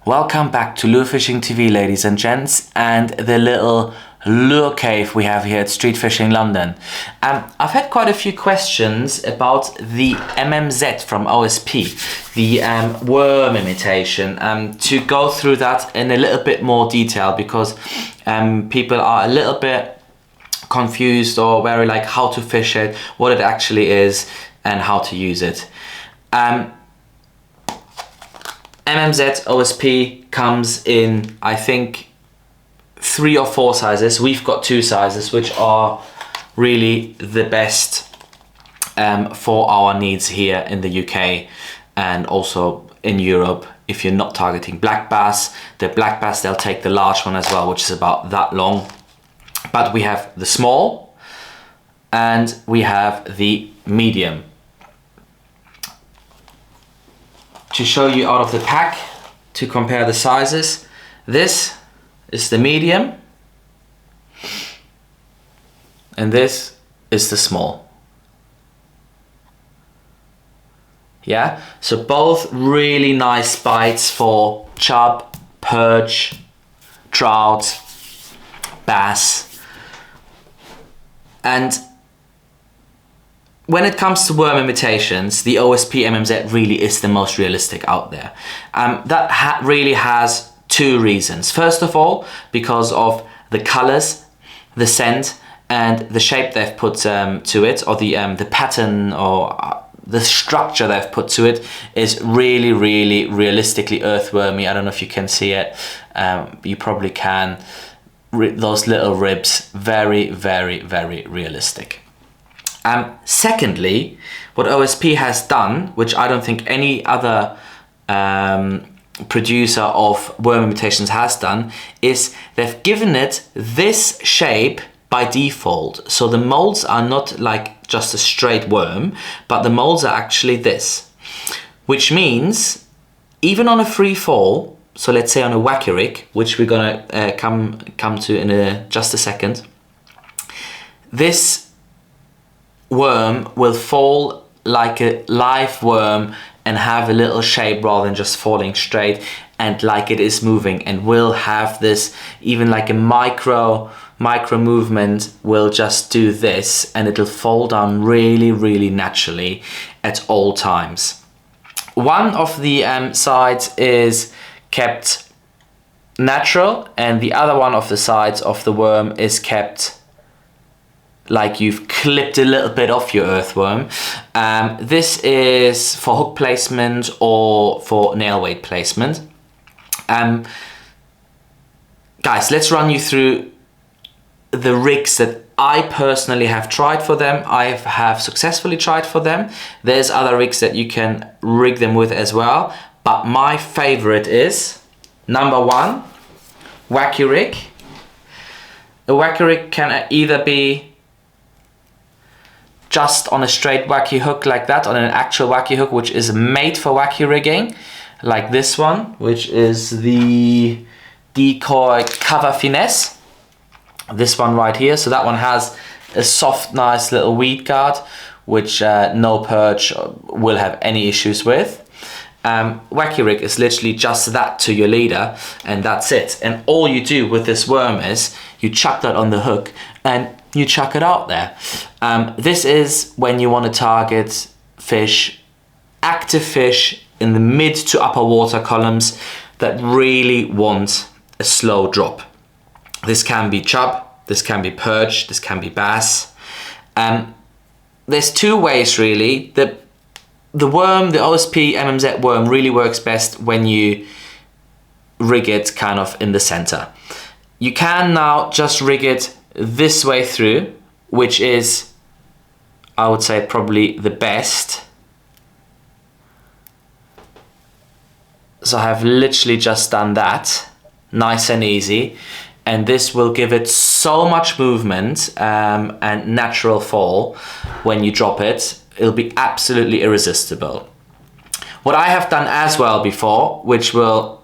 Welcome back to Lure Fishing TV, ladies and gents, and the little lure cave we have here at Street Fishing London. I've had quite a few questions about the MMZ from O.S.P, the worm imitation, to go through that in a little bit more detail because people are a little bit confused or wary like how to fish it, what it actually is, and how to use it. MMZ O.S.P comes in, I think, 3 or 4 sizes. We've got 2 sizes, which are really the best for our needs here in the UK and also in Europe. If you're not targeting black bass, the black bass, they'll take the large one as well, which is about that long. But we have the small and we have the medium. To show you out of the pack, to compare the sizes, this is the medium and this is the small. Yeah, so both really nice bites for chub, perch, trout, bass. And when it comes to worm imitations, the O.S.P MMZ really is the most realistic out there. That really has 2 reasons. First of all, because of the colors, the scent, and the shape they've put to it, or the pattern or the structure they've put to it is really, really realistically earthwormy. I don't know if you can see it. You probably can. Those little ribs, very, very, very realistic. Secondly, what O.S.P has done, which I don't think any other producer of worm imitations has done, is they've given it this shape by default. So the molds are not like just a straight worm, but the molds are actually this, which means even on a free fall, so let's say on a Wacky Hook, which we're gonna come to in just a second, this worm will fall like a live worm and have a little shape rather than just falling straight and like it is moving, and will have this even like a micro movement will just do this and it'll fall down really, really naturally at all times. One of the sides is kept natural and the other one of the sides of the worm is kept like you've clipped a little bit off your earthworm. This is for hook placement or for nail weight placement. Guys, let's run you through the rigs that I personally have tried for them. I have successfully tried for them. There's other rigs that you can rig them with as well, but my favorite is number 1, Wacky Hook. A Wacky Hook can either be just on a straight Wacky Hook like that, on an actual Wacky Hook which is made for wacky rigging, like this one, which is the Decoy Cover Finesse. This one right here, so that one has a soft, nice little weed guard, which no perch will have any issues with. Wacky Hook is literally just that to your leader, and that's it. And all you do with this worm is you chuck that on the hook and you chuck it out there. This is when you want to target fish, active fish in the mid to upper water columns that really want a slow drop. This can be chub, this can be perch, this can be bass. There's 2 ways really. The worm, the O.S.P MMZ worm really works best when you rig it kind of in the center. You can now just rig it this way through, which is, I would say, probably the best. So I have literally just done that, nice and easy, and this will give it so much movement and natural fall when you drop it. It'll be absolutely irresistible. What I have done as well before, which will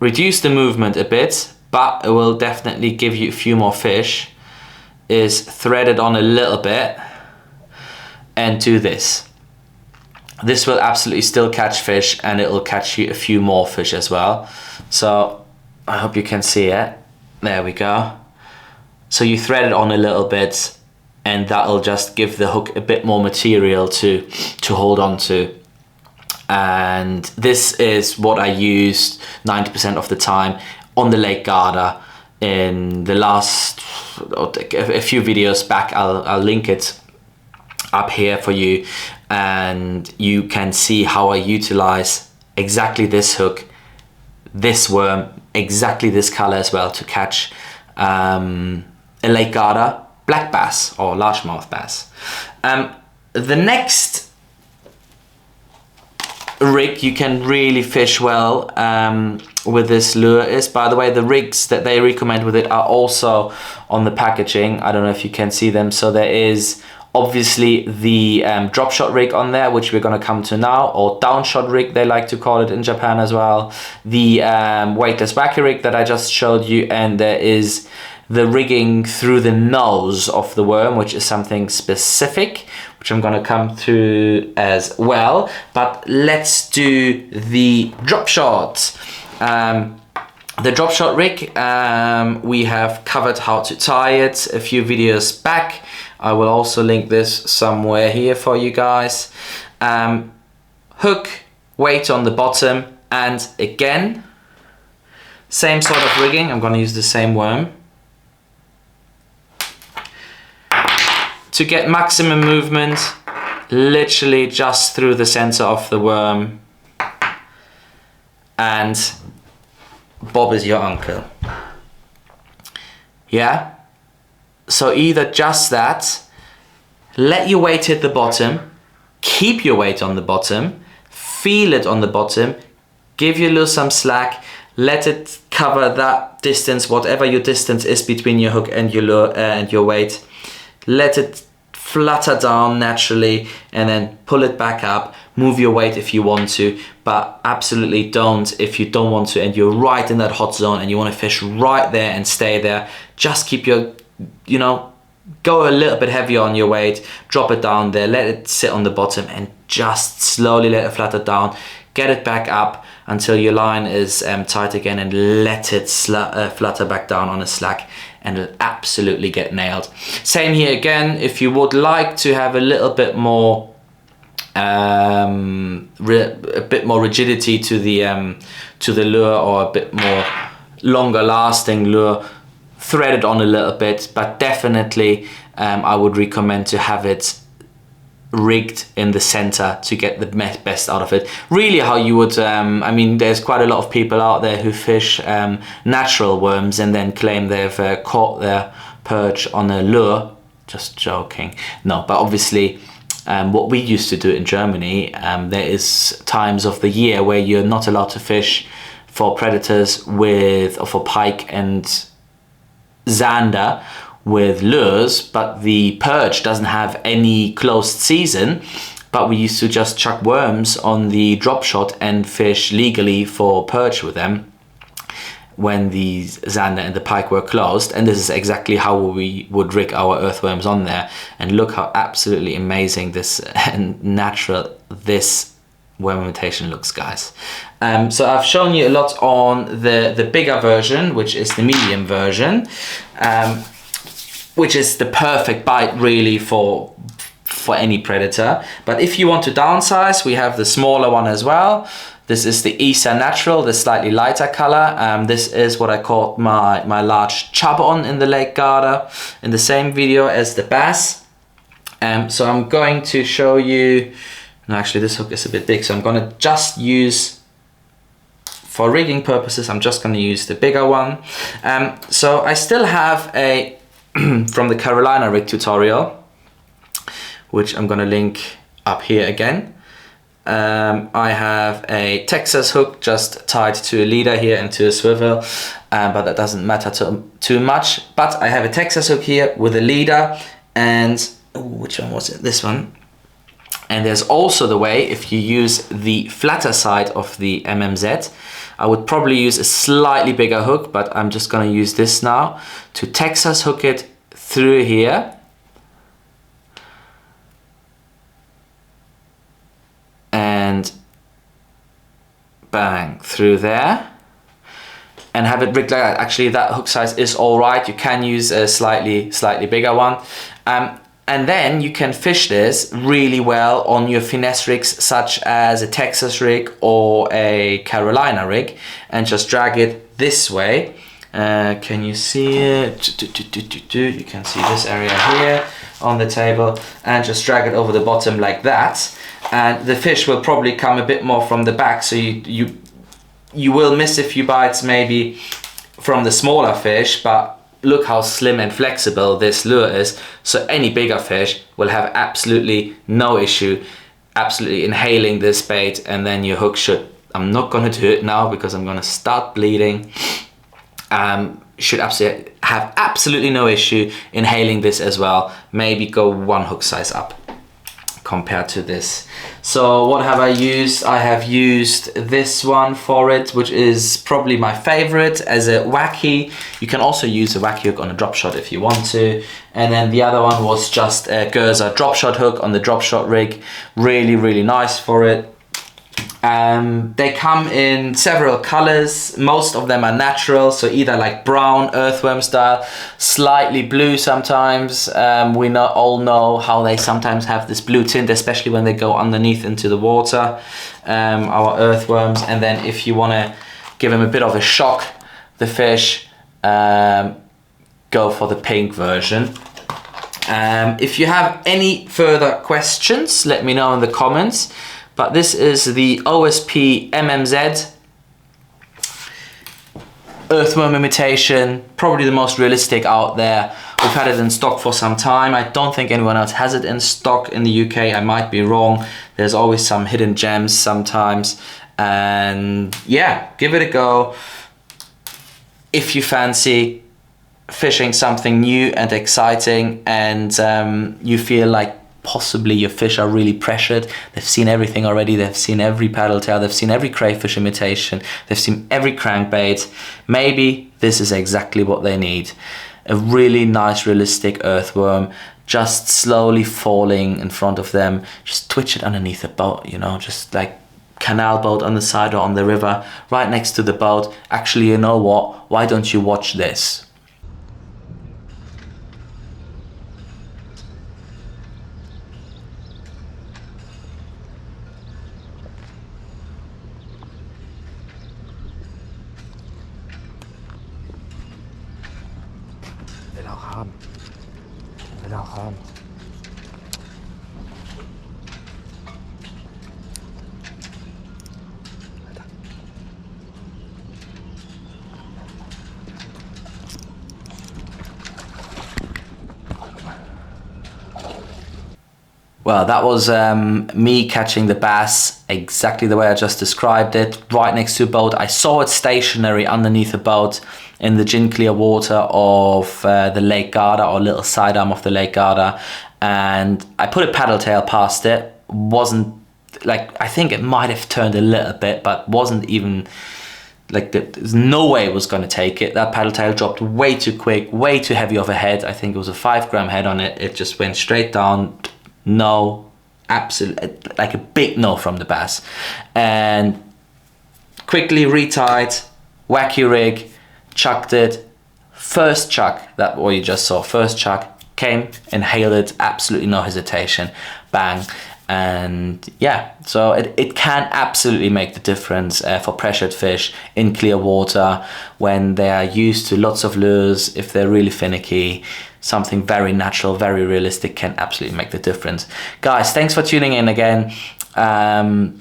reduce the movement a bit, but it will definitely give you a few more fish, is thread it on a little bit and do this. this will absolutely still catch fish, and it will catch you a few more fish as well. So I hope you can see it. There we go. So you thread it on a little bit, and that'll just give the hook a bit more material to hold on to. And this is what I used 90% of the time on the Lake Garda in the last, a few videos back. I'll link it up here for you, and you can see how I utilize exactly this hook, this worm, exactly this color as well, to catch a Lake Garda black bass or largemouth bass. The next rig you can really fish well with this lure is, by the way, the rigs that they recommend with it are also on the packaging. I don't know if you can see them. So there is obviously the drop shot rig on there, which we're going to come to now, or down shot rig they like to call it in Japan as well. The weightless wacky rig that I just showed you, and there is the rigging through the nose of the worm, which is something specific, which I'm going to come to as well. But let's do the drop shot. The drop shot rig, we have covered how to tie it a few videos back. I will also link this somewhere here for you guys. Hook, weight on the bottom, and again, same sort of rigging. I'm going to use the same worm to get maximum movement, literally just through the center of the worm, and Bob is your uncle. Yeah? So either just that, let your weight hit the bottom, keep your weight on the bottom, feel it on the bottom, give your lure some slack, let it cover that distance, whatever your distance is between your hook and your lure and your weight. Let it flutter down naturally, and then pull it back up. Move your weight if you want to, but absolutely don't if you don't want to and you're right in that hot zone and you want to fish right there and stay there. Just keep your, you know, go a little bit heavier on your weight, drop it down there, let it sit on the bottom, and just slowly let it flutter down. Get it back up until your line is tight again, and let it flutter back down on a slack, and it'll absolutely get nailed. Same here again, if you would like to have a little bit more rigidity to the lure, or a bit more longer lasting lure, thread it on a little bit, but definitely I would recommend to have it rigged in the center to get the best out of it. Really how you would, I mean, there's quite a lot of people out there who fish natural worms and then claim they've caught their perch on a lure. Just joking. No, but obviously what we used to do in Germany, there is times of the year where you're not allowed to fish for predators with, or for pike and zander with lures, but the perch doesn't have any closed season. But we used to just chuck worms on the drop shot and fish legally for perch with them when the zander and the pike were closed. And this is exactly how we would rig our earthworms on there. And look how absolutely amazing this and natural this worm imitation looks, guys. So I've shown you a lot on the bigger version, which is the medium version, which is the perfect bite really for any predator. But if you want to downsize, we have the smaller one as well. This is the Isa Natural, the slightly lighter color. This is what I called my large chub on in the Lake Garda in the same video as the bass. So I'm going to show you, no, actually this hook is a bit big, so I'm going to just use, for rigging purposes, I'm just going to use the bigger one. So I still have a from the Carolina rig tutorial, which I'm going to link up here again. I have a Texas hook just tied to a leader here and to a swivel, but that doesn't matter too much. But I have a Texas hook here with a leader, and which one was it? This one. And there's also the way, if you use the flatter side of the MMZ, I would probably use a slightly bigger hook, but I'm just going to use this now to Texas hook it through here. and bang through there, and have it rigged like that. Actually, that hook size is all right. You can use a slightly bigger one. And then you can fish this really well on your finesse rigs, such as a Texas rig or a Carolina rig, and just drag it this way. Can you see it? You can see this area here on the table, and just drag it over the bottom like that. And the fish will probably come a bit more from the back, so you will miss a few bites maybe from the smaller fish, but look how slim and flexible this lure is. So any bigger fish will have absolutely no issue absolutely inhaling this bait, and then your hook should, I'm not gonna do it now because I'm gonna start bleeding, should have absolutely no issue inhaling this as well. Maybe go one hook size up compared to this. So what have I used? I have used this one for it, which is probably my favorite as a wacky. You can also use a wacky hook on a drop shot if you want to. And then the other one was just a Gerzer drop shot hook on the drop shot rig. Really nice for it. They come in several colors. Most of them are natural, so either like brown, earthworm style, slightly blue sometimes. We all know how they sometimes have this blue tint, especially when they go underneath into the water, our earthworms. And then if you want to give them a bit of a shock, the fish, go for the pink version. If you have any further questions, let me know in the comments. But this is the O.S.P MMZ earthworm imitation, probably the most realistic out there. We've had it in stock for some time. I don't think anyone else has it in stock in the UK. I might be wrong. There's always some hidden gems sometimes. And yeah, give it a go. If you fancy fishing something new and exciting, and you feel like possibly your fish are really pressured, they've seen everything already, they've seen every paddle tail, they've seen every crayfish imitation, they've seen every crankbait, maybe this is exactly what they need. A really nice realistic earthworm just slowly falling in front of them. Just twitch it underneath a boat, you know, just like canal boat on the side or on the river right next to the boat. Actually, you know what, why don't you watch this? Will auch haben. Well, that was me catching the bass exactly the way I just described it, right next to a boat. I saw it stationary underneath a boat in the gin clear water of the Lake Garda, or little sidearm of the Lake Garda, and I put a paddle tail past it. Wasn't like, I think it might have turned a little bit, but wasn't even like, there's no way it was going to take it. That paddle tail dropped way too quick, way too heavy of a head. I think it was a 5 gram head on it. It just went straight down. No, absolutely, like a big no from the bass. And quickly retied, wacky rig, chucked it. First chuck, that what you just saw, first chuck, came, inhaled it, absolutely no hesitation, bang. And yeah, so it can absolutely make the difference for pressured fish in clear water when they are used to lots of lures. If they're really finicky, something very natural, very realistic can absolutely make the difference. Guys, thanks for tuning in again. Tight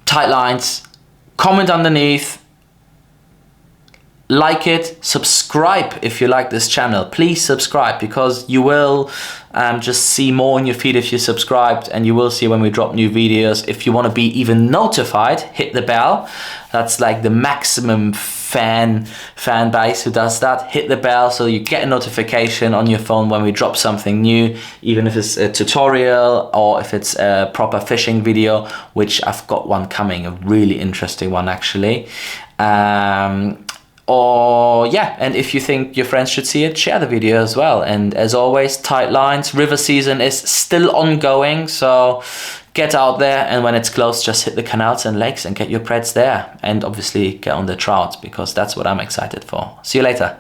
lines, comment underneath, like it, subscribe if you like this channel. Please subscribe, because you will just see more in your feed if you subscribed, and you will see when we drop new videos. If you want to be even notified, hit the bell. That's like the maximum fan base who does that. Hit the bell so you get a notification on your phone when we drop something new, even if it's a tutorial or if it's a proper fishing video, which I've got one coming, a really interesting one actually. Or yeah, and if you think your friends should see it, share the video as well. And as always, tight lines. River season is still ongoing, so get out there, and when it's closed, just hit the canals and lakes and get your preds there, and obviously get on the trout, because that's what I'm excited for. See you later.